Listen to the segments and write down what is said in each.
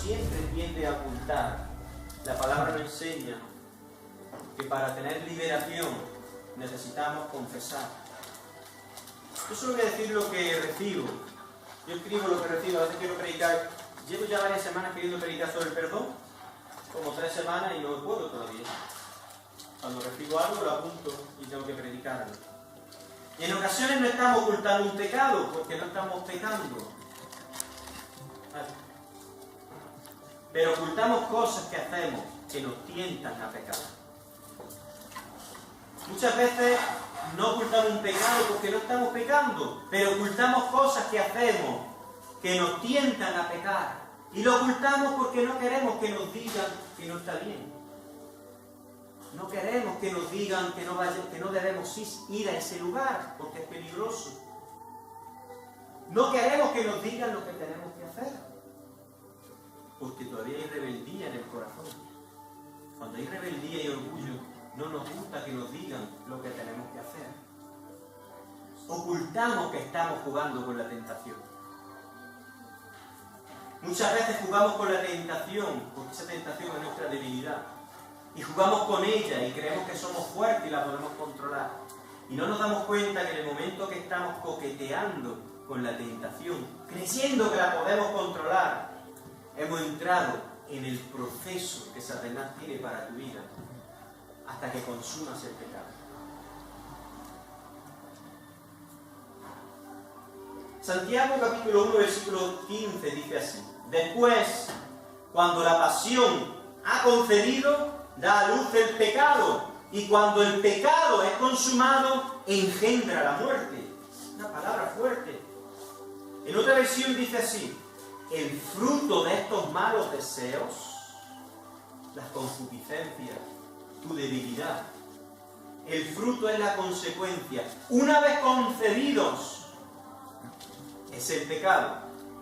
siempre tiende a ocultar. La palabra nos enseña que para tener liberación necesitamos confesar. Yo solo voy a decir lo que recibo. Yo escribo lo que recibo, a veces quiero predicar. Llevo ya varias semanas queriendo predicar sobre el perdón, como 3 semanas y no puedo todavía. Cuando recibo algo lo apunto y tengo que predicarlo. Y en ocasiones no estamos ocultando un pecado, porque no estamos pecando. Pero ocultamos cosas que hacemos que nos tientan a pecar. Muchas veces no ocultamos un pecado porque no estamos pecando, pero ocultamos cosas que hacemos que nos tientan a pecar. Y lo ocultamos porque no queremos que nos digan que no está bien. No queremos que nos digan que no debemos ir a ese lugar porque es peligroso. No queremos que nos digan lo que tenemos que hacer porque todavía hay rebeldía en el corazón. Cuando hay rebeldía y orgullo, no nos gusta que nos digan lo que tenemos que hacer. Ocultamos que estamos jugando con la tentación. Muchas veces jugamos con la tentación porque esa tentación es nuestra debilidad. Y jugamos con ella y creemos que somos fuertes y la podemos controlar. Y no nos damos cuenta que en el momento que estamos coqueteando con la tentación, creyendo que la podemos controlar, hemos entrado en el proceso que Satanás tiene para tu vida hasta que consumas el pecado. Santiago capítulo 1 versículo 15 dice así: después, cuando la pasión ha concedido, da a luz el pecado, y cuando el pecado es consumado, engendra la muerte. Una palabra fuerte. En otra versión dice así: el fruto de estos malos deseos, las concupiscencias, tu debilidad, el fruto es la consecuencia. Una vez concebidos, es el pecado.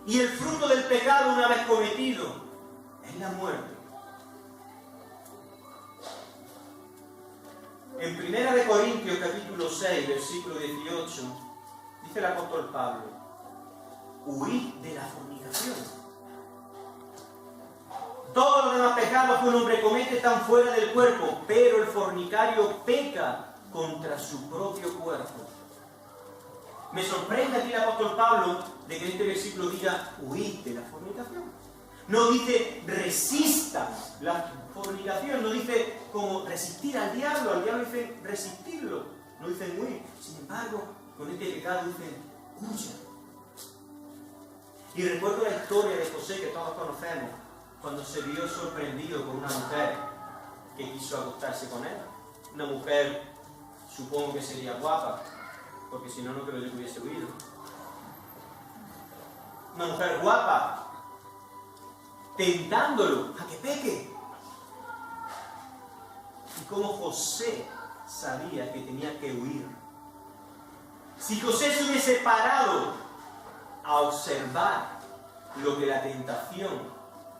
Y el fruto del pecado, una vez cometido, es la muerte. En 1 Corintios capítulo 6, versículo 18, dice el apóstol Pablo: huid de la fornicación. Todos los demás pecados que un hombre comete están fuera del cuerpo, pero el fornicario peca contra su propio cuerpo. Me sorprende aquí el apóstol Pablo de que en este versículo diga huid de la fornicación. No dice resistan la fornicación, no dice como resistir al diablo dice resistirlo, no dicen huir. Sin embargo, con este pecado dicen huya. Y recuerdo la historia de José que todos conocemos, cuando se vio sorprendido por una mujer que quiso acostarse con él. Una mujer, supongo que sería guapa, porque si no, no creo que hubiese huido. Una mujer guapa, tentándolo a que peque. Y como José sabía que tenía que huir. Si José se hubiese parado a observar lo que la tentación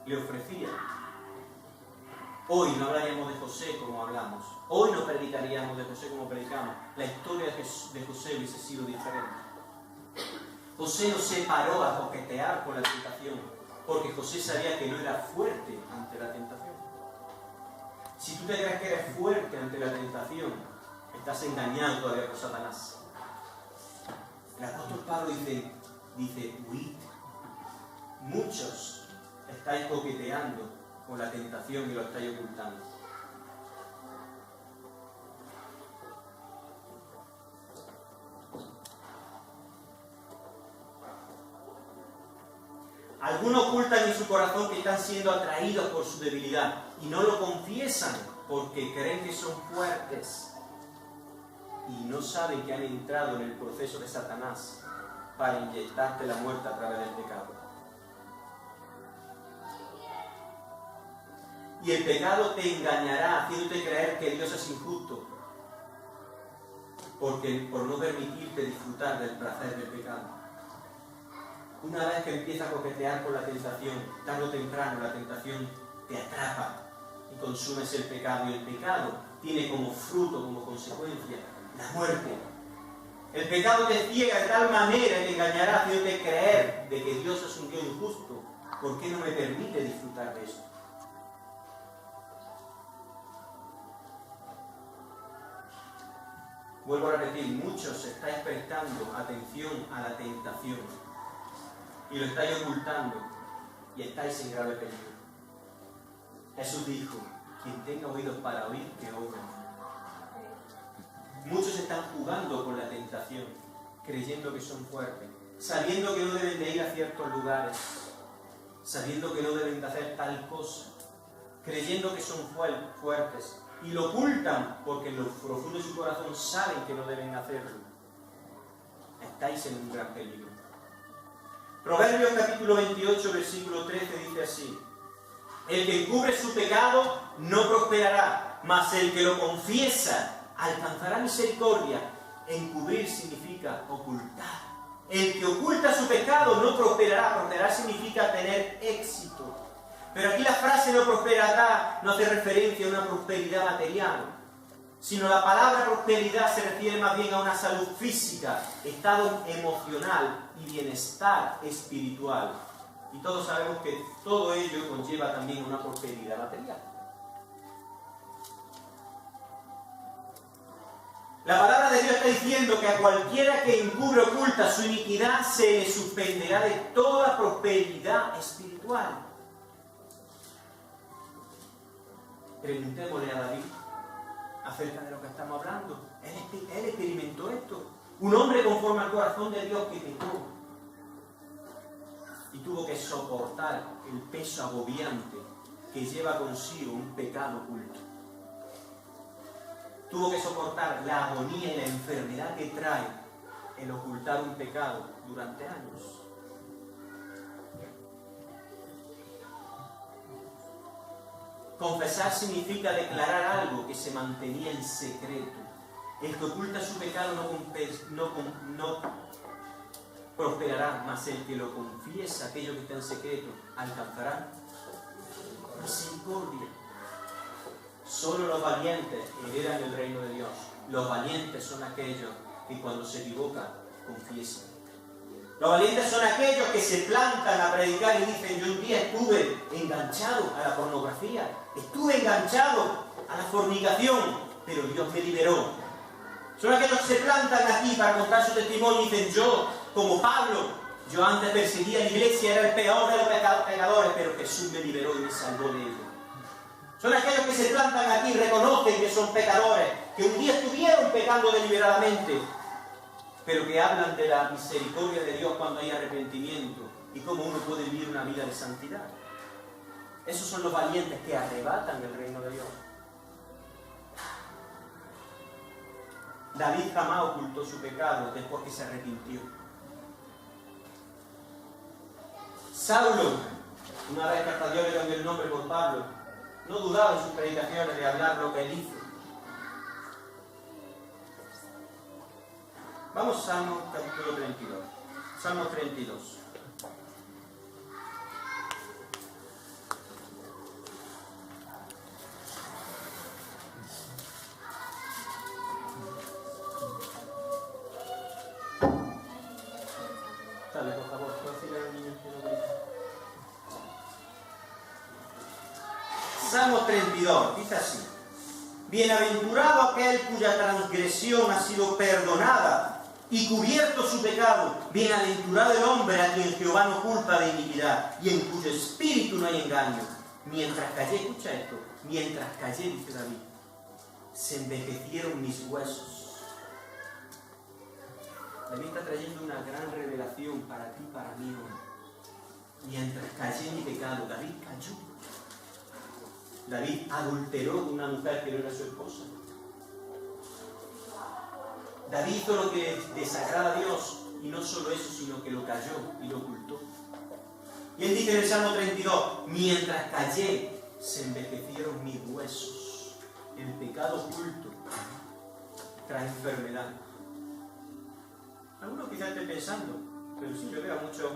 le ofrecía, hoy no hablaríamos de José como hablamos. Hoy no predicaríamos de José como predicamos. La historia de José hubiese sido diferente. José no se paró a coquetear con la tentación, porque José sabía que no era fuerte ante la tentación. Si tú te crees que eres fuerte ante la tentación, estás engañado todavía por Satanás. El apóstol Pablo dice, huid. Muchos estáis coqueteando con la tentación y lo estáis ocultando. Algunos ocultan en su corazón que están siendo atraídos por su debilidad y no lo confiesan porque creen que son fuertes y no saben que han entrado en el proceso de Satanás para inyectarte la muerte a través del pecado. Y el pecado te engañará haciéndote creer que Dios es injusto por no permitirte disfrutar del placer del pecado. Una vez que empiezas a coquetear con la tentación, tarde o temprano la tentación te atrapa y consumes el pecado. Y el pecado tiene como fruto, como consecuencia, la muerte. El pecado te ciega de tal manera y te engañará haciéndote creer de que Dios es un Dios injusto ¿Por qué no me permite disfrutar de esto? Vuelvo a repetir, muchos estáis prestando atención a la tentación y lo estáis ocultando y estáis en grave peligro. Jesús dijo, quien tenga oídos para oír, que oiga. Muchos están jugando con la tentación, creyendo que son fuertes, sabiendo que no deben de ir a ciertos lugares, sabiendo que no deben de hacer tal cosa, creyendo que son fuertes, y lo ocultan porque en lo profundo de su corazón saben que no deben hacerlo. Estáis en un gran peligro. Proverbios capítulo 28, versículo 13 dice así: el que encubre su pecado no prosperará, mas el que lo confiesa alcanzará misericordia. Encubrir significa ocultar. El que oculta su pecado no prosperará. Prosperar significa tener éxito. Pero aquí la frase no prosperará no hace referencia a una prosperidad material, sino la palabra prosperidad se refiere más bien a una salud física, estado emocional y bienestar espiritual. Y todos sabemos que todo ello conlleva también una prosperidad material. La palabra de Dios está diciendo que a cualquiera que encubre o oculta su iniquidad se le suspenderá de toda prosperidad espiritual. Preguntémosle a David acerca de lo que estamos hablando. Él experimentó esto. Un hombre conforme al corazón de Dios que pecó y tuvo que soportar el peso agobiante que lleva consigo un pecado oculto. Tuvo que soportar la agonía y la enfermedad que trae el ocultar un pecado durante años. Confesar significa declarar algo que se mantenía en secreto. El que oculta su pecado no prosperará, mas el que lo confiesa, aquello que está en secreto, alcanzará misericordia. Solo los valientes heredan el reino de Dios. Los valientes son aquellos que cuando se equivocan, confiesan. Los valientes son aquellos que se plantan a predicar y dicen: yo un día estuve enganchado a la pornografía, estuve enganchado a la fornicación, pero Dios me liberó. Son aquellos que se plantan aquí para contar su testimonio y dicen: yo, como Pablo, yo antes perseguía a la iglesia, era el peor de los pecadores, pero Jesús me liberó y me salvó de ello. Son aquellos que se plantan aquí y reconocen que son pecadores, que un día estuvieron pecando deliberadamente, pero que hablan de la misericordia de Dios cuando hay arrepentimiento y cómo uno puede vivir una vida de santidad. Esos son los valientes que arrebatan el reino de Dios. David jamás ocultó su pecado después que se arrepintió. Saulo, una vez que hasta Dios le cambió el nombre por Pablo, no dudaba en sus predicaciones de hablar lo que él hizo. Vamos a Salmo capítulo 32. Salmo 32. Dale, por favor, ¿puedo decirle a los niños que no griten? Salmo 32, dice así: bienaventurado aquel cuya transgresión ha sido perdonada y cubierto su pecado. Bienaventurado el hombre a quien Jehová no culpa de iniquidad y en cuyo espíritu no hay engaño. Mientras callé, escucha esto, mientras callé, dice David, se envejecieron mis huesos. David está trayendo una gran revelación para ti y para mí hoy. Mientras callé mi pecado, David cayó. David adulteró con una mujer que no era su esposa. David hizo lo que desagrada a Dios, y no solo eso, sino que lo cayó y lo ocultó. Y él dice en el Salmo 32, mientras callé, se envejecieron mis huesos. El pecado oculto trae enfermedad. Algunos quizás estén pensando, pero sí, yo veo a muchos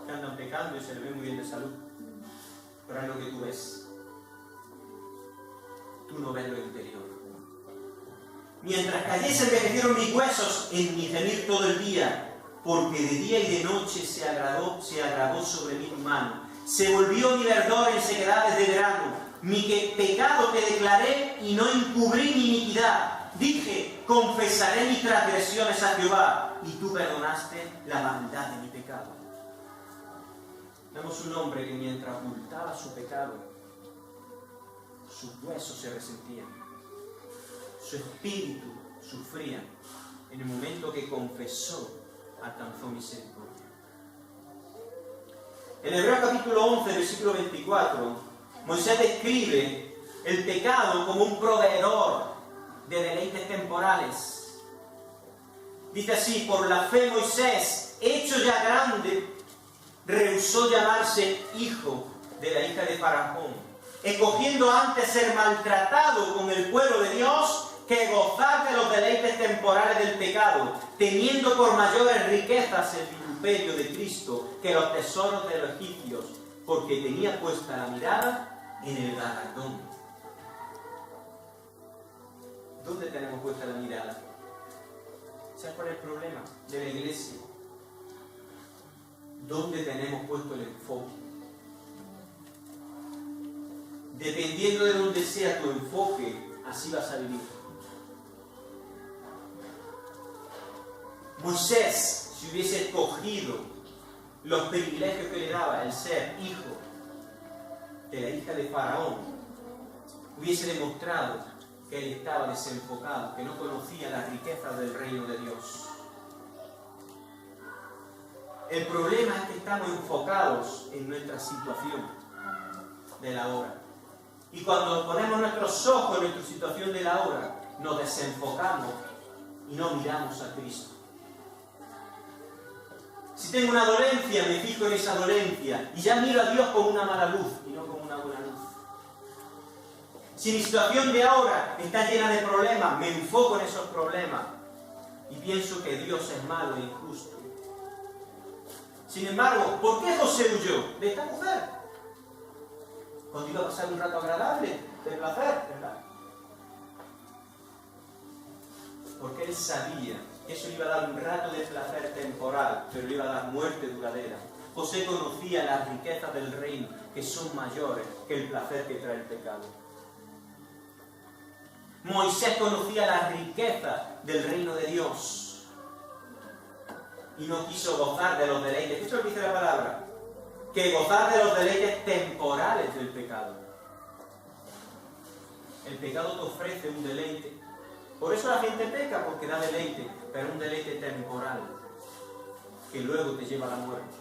que andan pecando y se les ve muy bien de salud. Pero es lo que tú ves. Tú no ves lo interior. Mientras callé se envejecieron mis huesos en mi gemir todo el día, porque de día y de noche se agravó sobre mí tu mano. Se volvió mi verdor en sequedades de verano. Mi pecado te declaré y no encubrí mi iniquidad. Dije, confesaré mis transgresiones a Jehová, y tú perdonaste la maldad de mi pecado. Vemos un hombre que mientras ocultaba su pecado, sus huesos se resentían, su espíritu sufría. En el momento que confesó, alcanzó misericordia. En Hebreos capítulo 11, versículo 24, Moisés describe el pecado como un proveedor de deleites temporales. Dice así: por la fe Moisés, hecho ya grande, rehusó llamarse hijo de la hija de Faraón, escogiendo antes ser maltratado con el pueblo de Dios que gozar de los deleites temporales del pecado, teniendo por mayores riquezas el vituperio de Cristo que los tesoros de los egipcios, porque tenía puesta la mirada en el galardón. ¿Dónde tenemos puesta la mirada? ¿Sabes cuál es el problema de la iglesia? ¿Dónde tenemos puesto el enfoque? Dependiendo de dónde sea tu enfoque, así vas a vivir. Moisés, si hubiese escogido los privilegios que le daba el ser hijo de la hija de Faraón, hubiese demostrado que él estaba desenfocado, que no conocía las riquezas del reino de Dios. El problema es que estamos enfocados en nuestra situación de la hora. Y cuando ponemos nuestros ojos en nuestra situación de la hora, nos desenfocamos y no miramos a Cristo. Si tengo una dolencia, me fijo en esa dolencia y ya miro a Dios con una mala luz y no con una buena luz. Si mi situación de ahora está llena de problemas, me enfoco en esos problemas y pienso que Dios es malo e injusto. Sin embargo, ¿por qué José huyó de esta mujer? Cuando iba a pasar un rato agradable, de placer, ¿verdad? Porque él sabía que eso le iba a dar un rato de placer temporal, pero le iba a dar muerte duradera. José conocía las riquezas del reino, que son mayores que el placer que trae el pecado. Moisés conocía las riquezas del reino de Dios y no quiso gozar de los deleites. ¿Qué es lo que dice la palabra? Que gozar de los deleites temporales del pecado. El pecado te ofrece un deleite. Por eso la gente peca, porque da deleite, pero un deleite temporal, que luego te lleva a la muerte.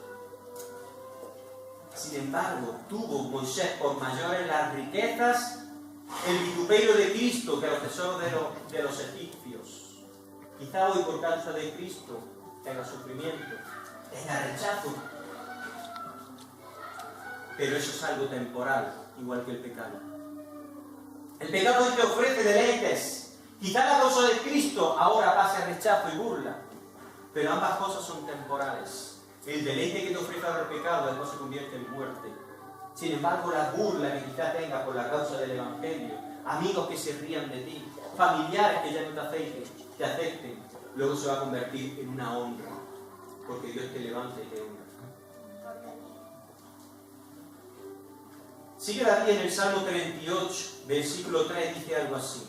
Sin embargo, tuvo Moisés por mayores las riquezas, el vituperio de Cristo, que los tesoros de los egipcios. Quizá hoy, por causa de Cristo, tenga sufrimiento, tenga rechazo. Pero eso es algo temporal, igual que el pecado. El pecado te ofrece deleites. Quizá la causa de Cristo ahora pase a rechazo y burla, pero ambas cosas son temporales. El deleite que te ofrece ahora el pecado después se convierte en muerte. Sin embargo, la burla que quizá tengas por la causa del Evangelio, amigos que se rían de ti, familiares que ya no te acepten, luego se va a convertir en una honra, porque Dios te levanta y te honra. Sigue aquí en el Salmo 38, versículo 3, dice algo así: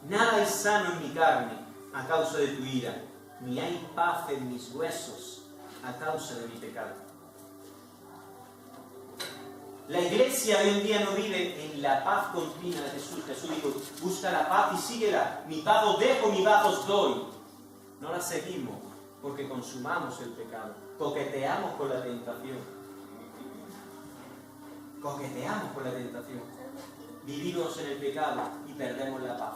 nada es sano en mi carne a causa de tu ira, ni hay paz en mis huesos a causa de mi pecado. La iglesia hoy en día no vive en la paz continua de Jesús. Jesús dijo: busca la paz y síguela. Mi paz os dejo, mi paz os doy. No la seguimos porque consumamos el pecado. Coqueteamos con la tentación. Coqueteamos con la tentación. Vivimos en el pecado y perdemos la paz.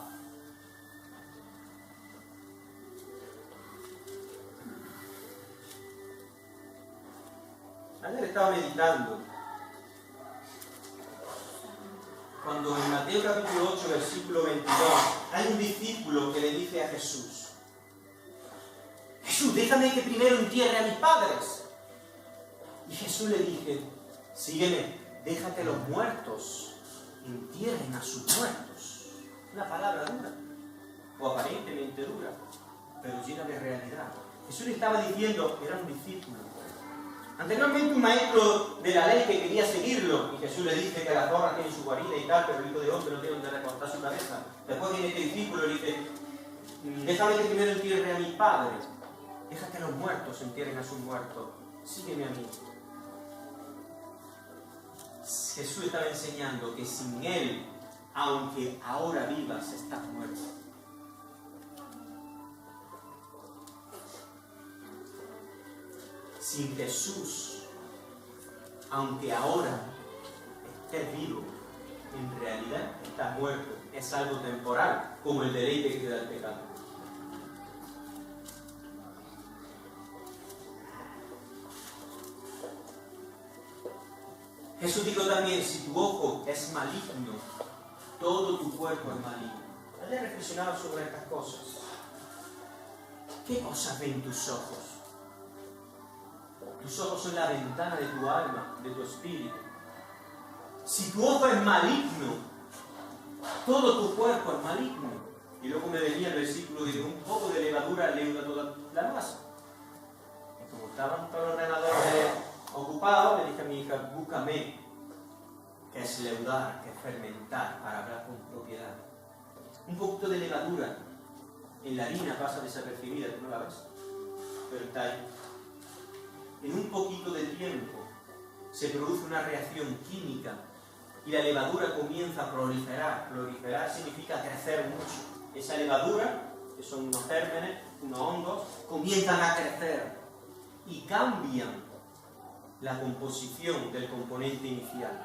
Ayer estaba meditando cuando en Mateo capítulo 8, versículo 22, hay un discípulo que le dice a Jesús: Jesús, déjame que primero entierre a mis padres. Y Jesús le dice: sígueme, deja que los muertos entierren a sus muertos. Una palabra dura, o aparentemente dura, pero llena de realidad. Jesús le estaba diciendo, era un discípulo, Anteriormente un maestro de la ley que quería seguirlo, y Jesús le dice que la zorra tiene su guarida y tal, pero el Hijo de Hombre no tiene donde recortar su cabeza. Después viene este discípulo y le dice, déjame que primero entierre a mi padre, deja que los muertos entierren a sus muertos, sígueme a mí. Jesús estaba enseñando que sin Él, aunque ahora vivas, estás muerto. Sin Jesús, aunque ahora estés vivo, en realidad estás muerto. Es algo temporal, como el deleite que te da el pecado. Jesús dijo también, si tu ojo es maligno, todo tu cuerpo es maligno. ¿Has reflexionado sobre estas cosas? ¿Qué cosas ven tus ojos? Tus ojos son la ventana de tu alma, de tu espíritu. Si tu ojo es maligno, todo tu cuerpo es maligno. Y luego me venía el versículo de que un poco de levadura leuda toda la masa. Y como estaban todos los ordenadores ocupados, le dije a mi hija, búscame qué es leudar, qué es fermentar, para hablar con propiedad. Un poquito de levadura en la harina pasa desapercibida, tú no la ves, pero está ahí. En un poquito de tiempo se produce una reacción química y la levadura comienza a proliferar. Proliferar significa crecer mucho. Esa levadura, que son unos gérmenes, unos hongos, comienzan a crecer y cambian la composición del componente inicial.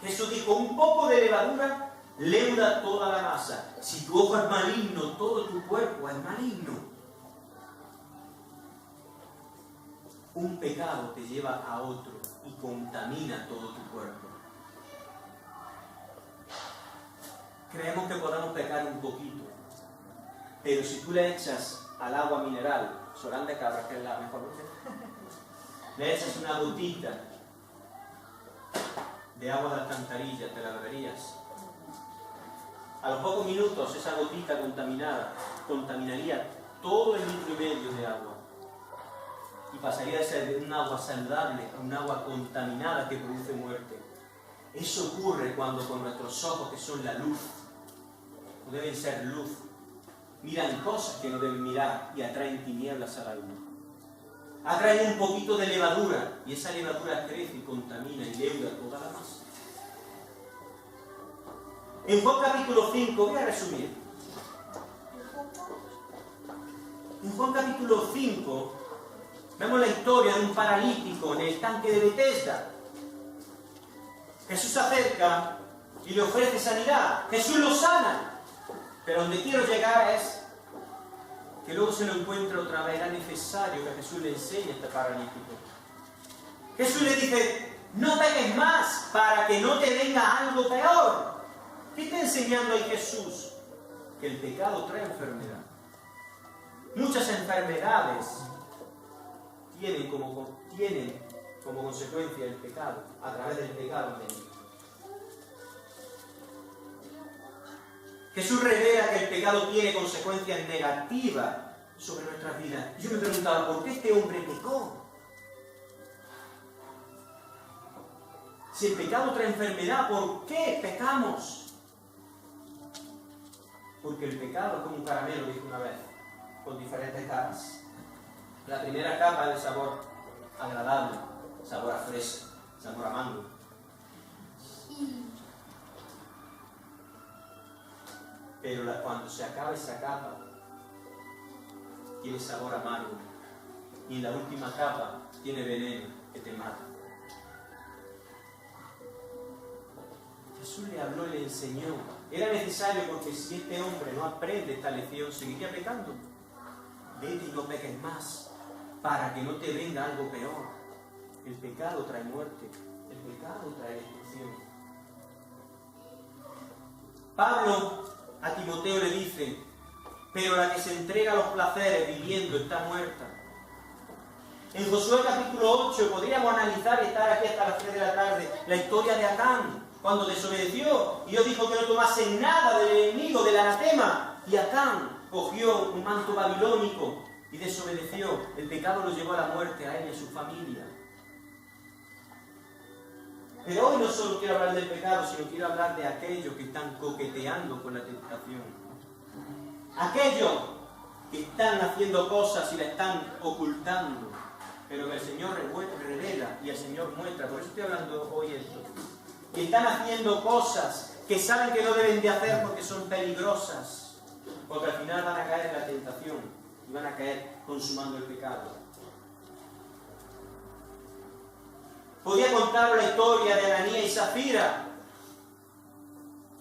Jesús dijo, un poco de levadura leuda toda la masa. Si tu ojo es maligno, todo tu cuerpo es maligno. Un pecado te lleva a otro y contamina todo tu cuerpo. Creemos que podamos pecar un poquito, pero si tú le echas al agua mineral, Solán de Cabra, que es la mejor, le echas una gotita de agua de alcantarilla, te la beberías. A los pocos minutos esa gotita contaminada contaminaría todo el litro y medio de agua. Y pasaría de ser un agua saludable a un agua contaminada que produce muerte. Eso ocurre cuando con nuestros ojos, que son la luz, o deben ser luz, miran cosas que no deben mirar y atraen tinieblas al alma. Atraen un poquito de levadura y esa levadura crece y contamina y leuda toda la masa. En Juan capítulo 5, voy a resumir. En Juan capítulo 5 vemos la historia de un paralítico en el tanque de Betesda. Jesús se acerca y le ofrece sanidad. Jesús lo sana. Pero donde quiero llegar es que luego se lo encuentre otra vez. Era necesario que Jesús le enseñe a este paralítico. Jesús le dice, no peques más para que no te venga algo peor. ¿Qué está enseñando ahí Jesús? Que el pecado trae enfermedad. Muchas enfermedades tienen como consecuencia el pecado, a través del pecado venido. Jesús revela que el pecado tiene consecuencias negativas sobre nuestras vidas. Yo me preguntaba, ¿por qué este hombre pecó? Si el pecado trae enfermedad, ¿por qué pecamos? Porque el pecado es como un caramelo, dije una vez, con diferentes capas. La primera capa es de sabor agradable, sabor a fresa, sabor a mango. Pero cuando se acaba esa capa, tiene sabor amargo. Y en la última capa tiene veneno que te mata. Jesús le habló y le enseñó. Era necesario porque si este hombre no aprende esta lección, seguiría pecando. Vete y no peques más, para que no te venga algo peor. El pecado trae muerte, el pecado trae destrucción. Pablo a Timoteo le dice, pero la que se entrega a los placeres viviendo está muerta. En Josué capítulo 8 podríamos analizar y estar aquí hasta las 3 de la tarde la historia de Acán, cuando desobedeció y Dios dijo que no tomase nada del enemigo, del anatema, y Acán cogió un manto babilónico y desobedeció. El pecado lo llevó a la muerte, a él y a su familia. Pero hoy no solo quiero hablar del pecado, sino quiero hablar de aquellos que están coqueteando con la tentación. Aquellos que están haciendo cosas y la están ocultando, pero que el Señor revela y el Señor muestra. Por eso estoy hablando hoy esto. Que están haciendo cosas que saben que no deben de hacer porque son peligrosas, porque al final van a caer en la tentación y van a caer consumando el pecado. Podía contar la historia de Ananías y Zafira,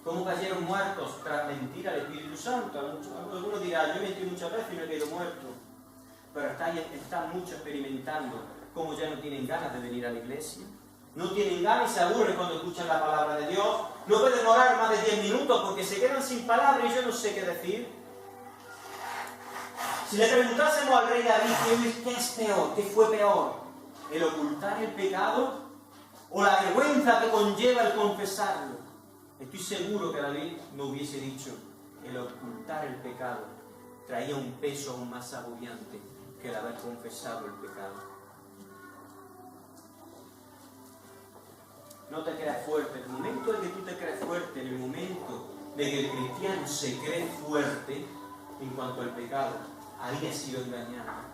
cómo cayeron muertos tras mentir al Espíritu Santo. Algunos dirán, yo he mentido muchas veces y me he quedado muerto. Pero están muchos experimentando cómo ya no tienen ganas de venir a la iglesia. No tienen ganas y se aburren cuando escuchan la palabra de Dios. No pueden orar más de 10 minutos porque se quedan sin palabras y yo no sé qué decir. Si le preguntásemos al rey David, ¿qué es peor? ¿Qué fue peor? ¿El ocultar el pecado o la vergüenza que conlleva el confesarlo? Estoy seguro que David no hubiese dicho, el ocultar el pecado traía un peso aún más agobiante que el haber confesado el pecado. No te creas fuerte. En el momento en que tú te crees fuerte, en el momento de que el cristiano se cree fuerte en cuanto al pecado, había sido engañado.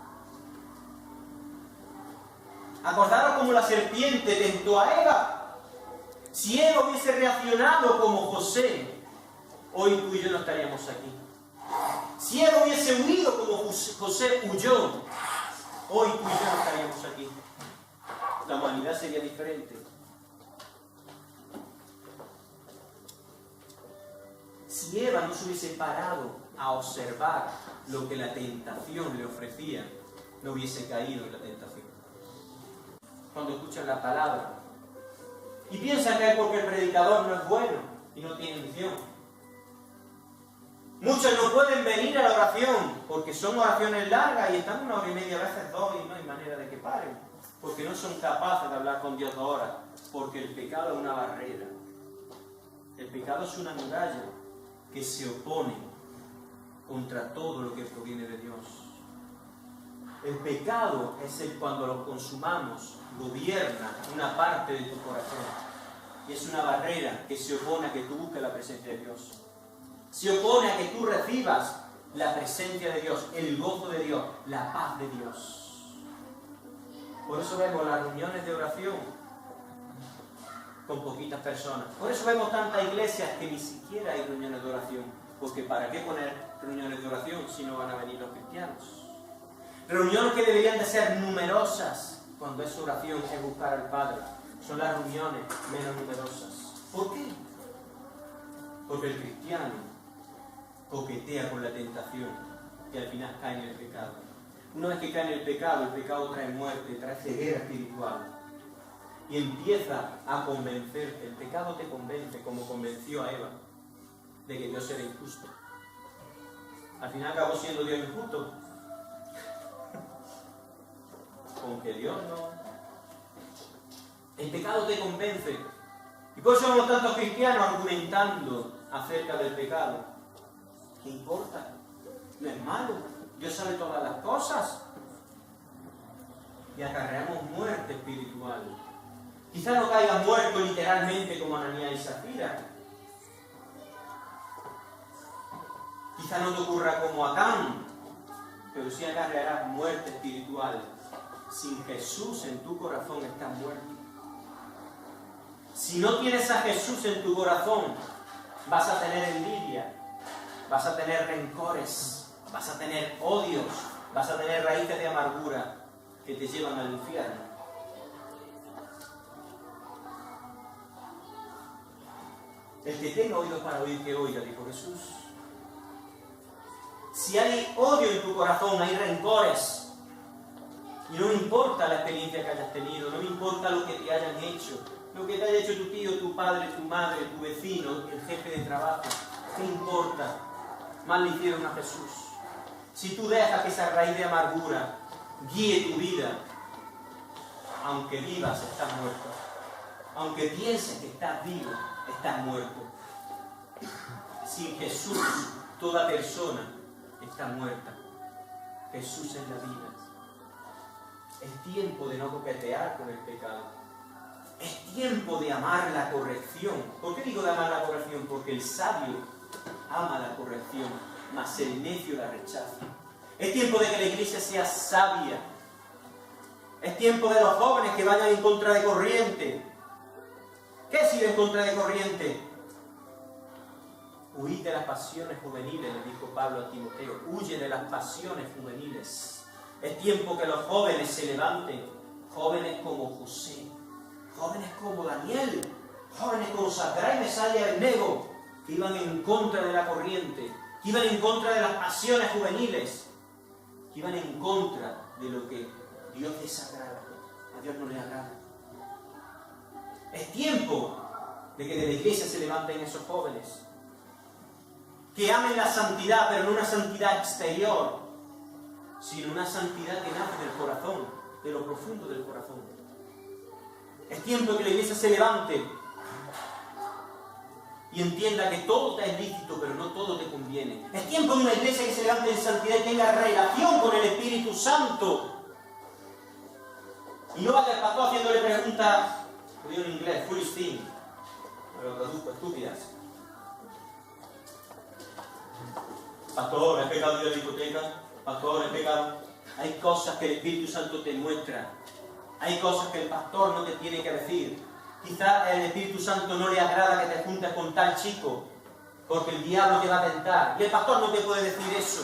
Acordaros cómo la serpiente tentó a Eva. Si Eva hubiese reaccionado como José, hoy tú y yo no estaríamos aquí. Si Eva hubiese huido como José huyó, hoy tú y yo no estaríamos aquí. La humanidad sería diferente. Si Eva no se hubiese parado a observar lo que la tentación le ofrecía, no hubiese caído en la tentación. Cuando escuchan la palabra y piensan que es porque el predicador no es bueno y no tiene misión. Muchos no pueden venir a la oración porque son oraciones largas y están 1 hora y media, a veces 2 y no hay manera de que paren, porque no son capaces de hablar con Dios 2 horas, porque el pecado es una barrera. El pecado es una muralla que se opone contra todo lo que proviene de Dios. El pecado es cuando lo consumamos, gobierna una parte de tu corazón. Y es una barrera que se opone a que tú busques la presencia de Dios. Se opone a que tú recibas la presencia de Dios, el gozo de Dios, la paz de Dios. Por eso vemos las reuniones de oración con poquitas personas. Por eso vemos tantas iglesias que ni siquiera hay reuniones de oración. Porque ¿para qué poner reuniones de oración si no van a venir los cristianos? Reuniones que deberían de ser numerosas cuando es oración, es buscar al Padre. Son las reuniones menos numerosas. ¿Por qué? Porque el cristiano coquetea con la tentación y al final cae en el pecado. Una vez que cae en el pecado trae muerte, trae ceguera espiritual. Y empieza a convencerte. El pecado te convence, como convenció a Eva, de que Dios era injusto. Al final acabó siendo Dios injusto. Aunque Dios no. El pecado te convence. Y por eso vemos tantos cristianos argumentando acerca del pecado. ¿Qué importa? No es malo. Dios sabe todas las cosas. Y acarreamos muerte espiritual. Quizás no caiga muerto literalmente como Ananías y Zafira. Quizás no te ocurra como Acán, pero sí acarrearás muerte espiritual. Sin Jesús en tu corazón estás muerto. Si no tienes a Jesús en tu corazón, vas a tener envidia, vas a tener rencores, vas a tener odios, vas a tener raíces de amargura que te llevan al infierno. El que tenga oídos para oír, que oiga, dijo Jesús. Si hay odio en tu corazón, hay rencores, y no me importa la experiencia que hayas tenido, no me importa lo que te hayan hecho, lo que te haya hecho tu tío, tu padre, tu madre, tu vecino, el jefe de trabajo, ¿qué importa? Mal le hicieron a Jesús. Si tú dejas que esa raíz de amargura guíe tu vida, aunque vivas, estás muerto. Aunque pienses que estás vivo, estás muerto. Sin Jesús, toda persona está muerta. Jesús es la vida. Es tiempo de no coquetear con el pecado. Es tiempo de amar la corrección. ¿Por qué digo de amar la corrección? Porque el sabio ama la corrección, mas el necio la rechaza. Es tiempo de que la iglesia sea sabia. Es tiempo de los jóvenes que vayan en contra de corriente. ¿Qué es ir en contra de corriente? Huid de las pasiones juveniles, le dijo Pablo a Timoteo. Huye de las pasiones juveniles. Es tiempo que los jóvenes se levanten. Jóvenes como José. Jóvenes como Daniel. Jóvenes como Sadrach y Mesach y Abednego. Que iban en contra de la corriente. Que iban en contra de las pasiones juveniles. Que iban en contra de lo que Dios desagrada. A Dios no le agrada. Es tiempo de que de la iglesia se levanten esos jóvenes. Que amen la santidad, pero no una santidad exterior, sino una santidad que nace del corazón, de lo profundo del corazón. Es tiempo de que la iglesia se levante y entienda que todo te es lícito, pero no todo te conviene. Es tiempo de una iglesia que se levante en santidad y tenga relación con el Espíritu Santo. Y no vaya el pastor haciéndole preguntas, lo digo en inglés, foolish thing, pero lo traduzco, estúpidas. Pastor, ¿he pecado de la discoteca? Pastor, ¿he pecado? Hay cosas que el Espíritu Santo te muestra. Hay cosas que el pastor no te tiene que decir. Quizá el Espíritu Santo no le agrada que te juntes con tal chico, porque el diablo te va a tentar. Y el pastor no te puede decir eso.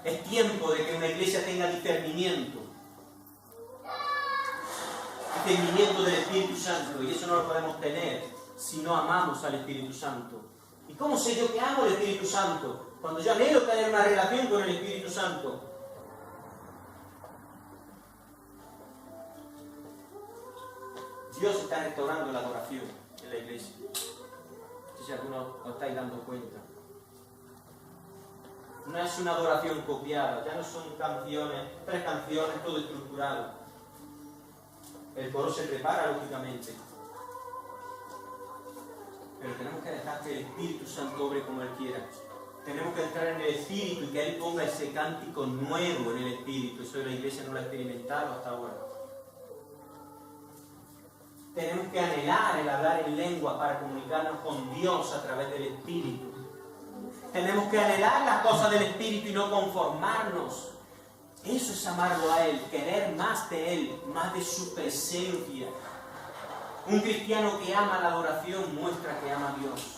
Es tiempo de que una iglesia tenga discernimiento. Discernimiento del Espíritu Santo. Y eso no lo podemos tener si no amamos al Espíritu Santo. ¿Y cómo sé yo que amo al Espíritu Santo? Cuando yo anhelo tener una relación con el Espíritu Santo. Dios está restaurando la adoración en la iglesia. No sé si algunos os estáis dando cuenta. No es una adoración copiada, ya no son canciones, 3 canciones, todo estructurado. El coro se prepara lógicamente. Pero tenemos que dejar que el Espíritu Santo obre como Él quiera. Tenemos que entrar en el Espíritu y que Él ponga ese cántico nuevo en el Espíritu. Eso la iglesia no lo ha experimentado hasta ahora. Tenemos que anhelar el hablar en lengua para comunicarnos con Dios a través del Espíritu. Tenemos que anhelar las cosas del Espíritu y no conformarnos. Eso es amarlo a Él, querer más de Él, más de su presencia. Un cristiano que ama la adoración muestra que ama a Dios.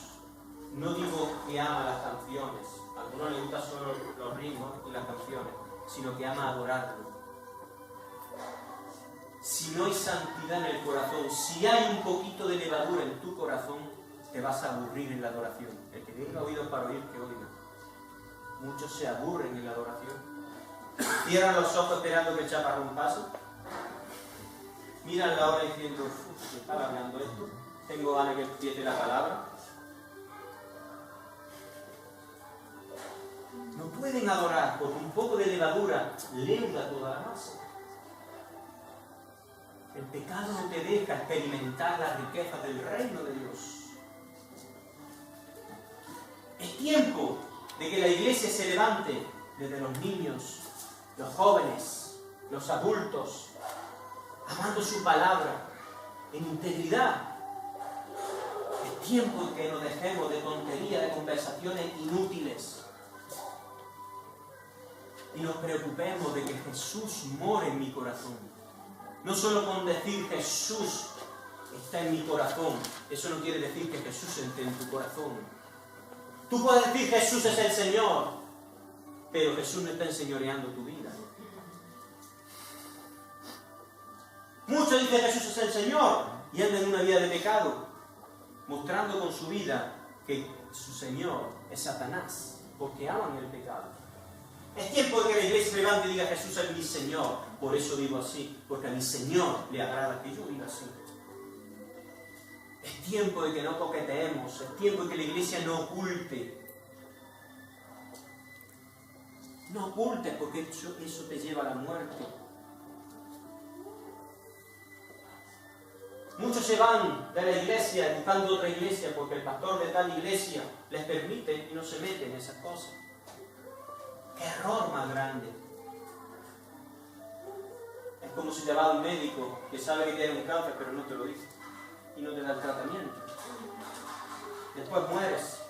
No digo que ama las canciones. A algunos les gustan solo los ritmos y las canciones, sino que ama adorarlo. Si no hay santidad en el corazón, si hay un poquito de levadura en tu corazón, te vas a aburrir en la adoración. El que tenga oídos para oír, que oiga. Muchos se aburren en la adoración. Cierran los ojos esperando que el chaparrón pase. Miran la hora diciendo, ¿me estaba hablando esto? Tengo ganas que empiece la palabra. No pueden adorar porque un poco de levadura leuda toda la masa. El pecado no te deja experimentar las riquezas del reino de Dios. Es tiempo de que la iglesia se levante desde los niños, los jóvenes, los adultos, amando su palabra en integridad. Es tiempo de que nos dejemos de tonterías, de conversaciones inútiles y nos preocupemos de que Jesús more en mi corazón. No solo con decir Jesús está en mi corazón, eso no quiere decir que Jesús esté en tu corazón. Tú puedes decir Jesús es el Señor, pero Jesús no está enseñoreando tu vida. Muchos dicen Jesús es el Señor y andan en una vida de pecado, mostrando con su vida que su Señor es Satanás, porque aman el pecado. Es tiempo de que la iglesia se levante y diga Jesús es mi Señor, por eso vivo así, porque a mi Señor le agrada que yo viva así. Es tiempo de que no coqueteemos, es tiempo de que la iglesia no oculte. No ocultes porque eso te lleva a la muerte. Muchos se van de la iglesia buscando otra iglesia porque el pastor de tal iglesia les permite y no se mete en esas cosas. ¡Qué error más grande! Es como si te va a un médico que sabe que tienes un cáncer, pero no te lo dice y no te da el tratamiento. Después mueres.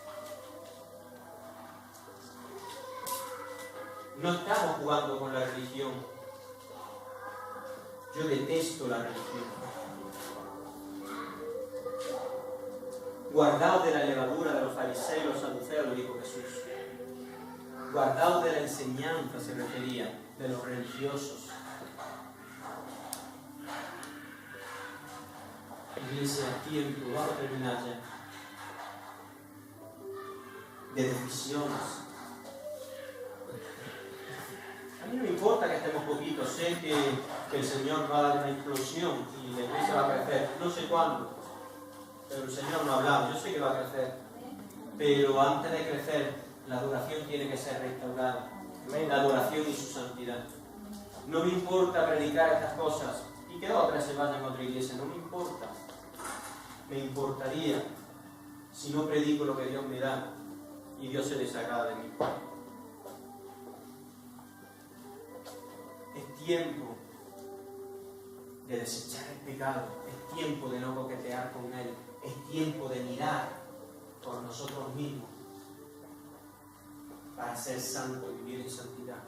No estamos jugando con la religión. Yo detesto la religión. Guardaos de la levadura de los fariseos y los saduceos, lo dijo Jesús. Guardaos de la enseñanza, se refería, de los religiosos. Iglesia, tiempo, vamos a terminar ya, de decisiones. A mí no me importa que estemos poquitos, sé que el Señor va a dar una explosión y la iglesia va a crecer, no sé cuándo, pero el Señor no ha hablado, yo sé que va a crecer, pero antes de crecer, la adoración tiene que ser restaurada, la adoración y su santidad. No me importa predicar estas cosas y que otras se vayan a otra iglesia, no me importa. Me importaría si no predico lo que Dios me da y Dios se desagrada de mí. Es tiempo de desechar el pecado, es tiempo de no coquetear con él, es tiempo de mirar por nosotros mismos para ser santos y vivir en santidad.